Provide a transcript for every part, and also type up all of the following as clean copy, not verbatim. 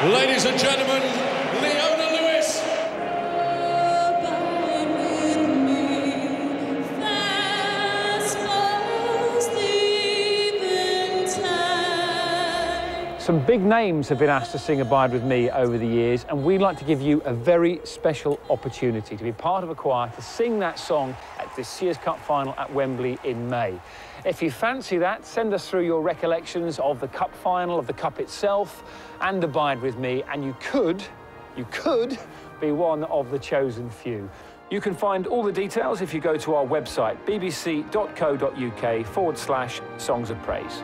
Ladies and gentlemen, Leona Lewis. Some big names have been asked to sing Abide With Me over the years, and we'd like to give you a very special opportunity to be part of a choir to sing that song at the Sears Cup final at Wembley in May. If you fancy that, send us through your recollections of the Cup final, of the Cup itself, and Abide With Me, and you could be one of the chosen few. You can find all the details if you go to our website, bbc.co.uk/Songs of Praise.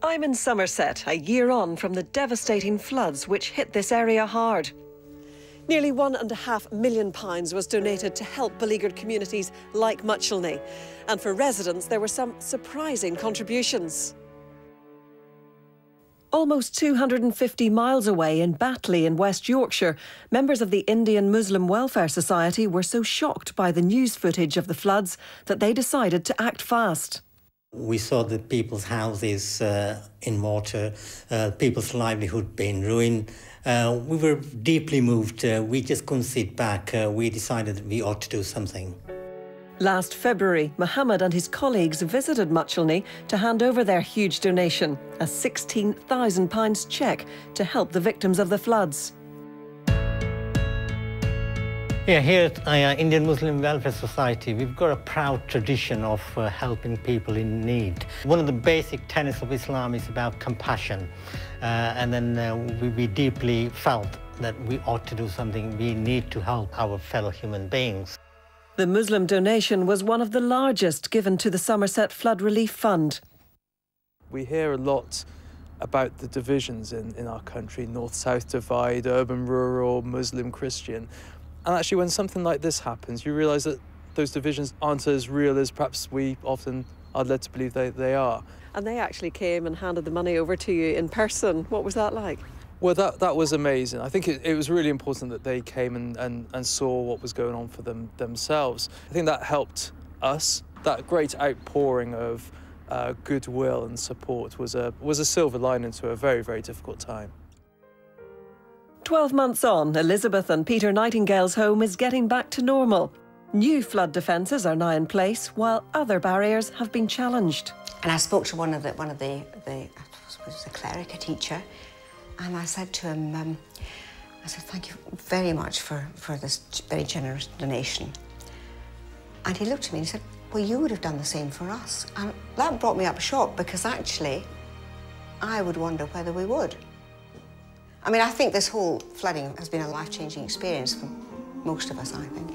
I'm in Somerset, a year on from the devastating floods which hit this area hard. Nearly £1.5 million was donated to help beleaguered communities like Muchelney. And for residents, there were some surprising contributions. Almost 250 miles away in Batley in West Yorkshire, members of the Indian Muslim Welfare Society were so shocked by the news footage of the floods that they decided to act fast. We saw the people's houses in water, people's livelihood being ruined. We were deeply moved. We just couldn't sit back. We decided that we ought to do something. Last February, Mohammed and his colleagues visited Muchelney to hand over their huge donation, a £16,000 cheque to help the victims of the floods. Yeah, here at Indian Muslim Welfare Society, we've got a proud tradition of helping people in need. One of the basic tenets of Islam is about compassion. And then we deeply felt that we ought to do something. We need to help our fellow human beings. The Muslim donation was one of the largest given to the Somerset Flood Relief Fund. We hear a lot about the divisions in our country, north-south divide, urban-rural, Muslim-Christian. And actually, when something like this happens, you realise that those divisions aren't as real as perhaps we often are led to believe they are. And they actually came and handed the money over to you in person. What was that like? Well, that was amazing. I think it was really important that they came and saw what was going on for themselves. I think that helped us. That great outpouring of goodwill and support was a silver lining to a very, very difficult time. 12 months on, Elizabeth and Peter Nightingale's home is getting back to normal. New flood defences are now in place, while other barriers have been challenged. And I spoke to one of the I suppose a cleric, a teacher, and I said to him, I said, thank you very much for this very generous donation. And he looked at me and he said, well, you would have done the same for us. And that brought me up short, because actually, I would wonder whether we would. I mean, I think this whole flooding has been a life-changing experience for most of us, I think.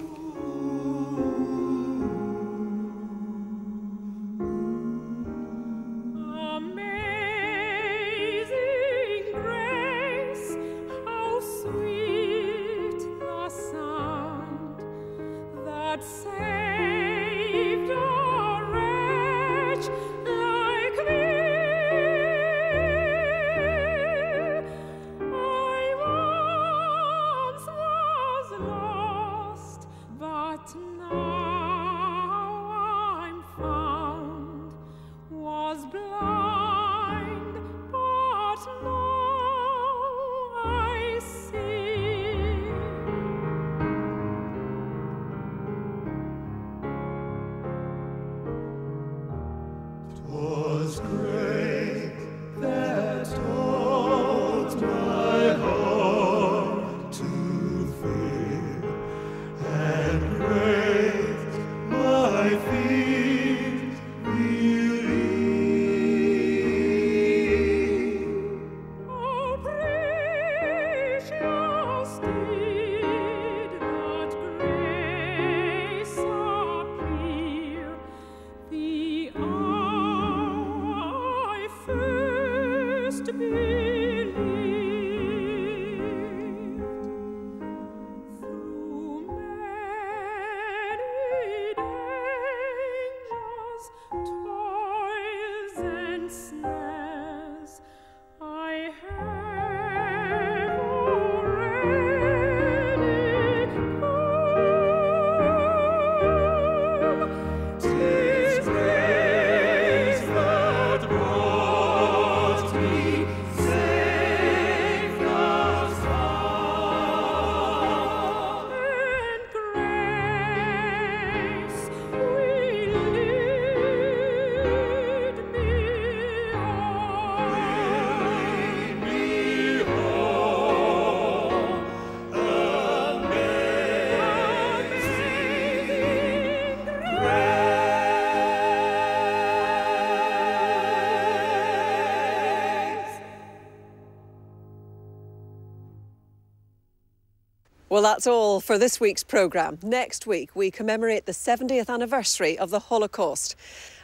Well, that's all for this week's programme. Next week, we commemorate the 70th anniversary of the Holocaust.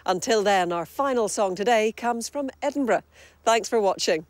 Until then, our final song today comes from Edinburgh. Thanks for watching.